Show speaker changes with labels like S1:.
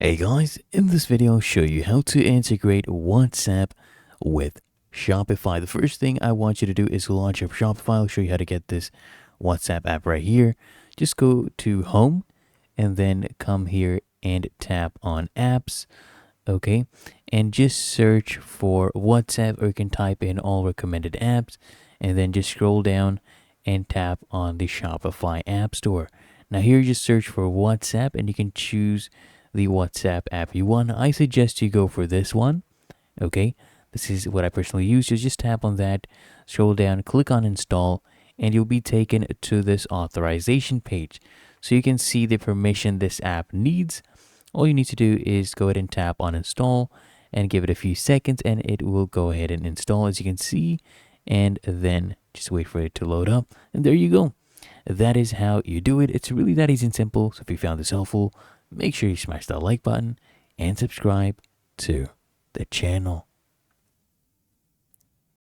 S1: Hey guys, in this video I'll show you how to integrate WhatsApp with Shopify. The first thing I want you to do is launch up Shopify. I'll show you how to get this WhatsApp app right here. Just go to Home and then come here and tap on Apps. Okay, and just search for WhatsApp, or you can type in all recommended apps and then just scroll down and tap on the Shopify App Store. Now here you just search for WhatsApp and you can choose the WhatsApp app you want. I suggest you go for this one. Okay, this is what I personally use. Just tap on that, scroll down, click on install, and you'll be taken to this authorization page. So you can see the permission this app needs. All you need to do is go ahead and tap on install and give it a few seconds and it will go ahead and install, as you can see, and then just wait for it to load up. And there you go. That is how you do it. It's really that easy and simple. So if you found this helpful, make sure you smash that like button and subscribe to the channel.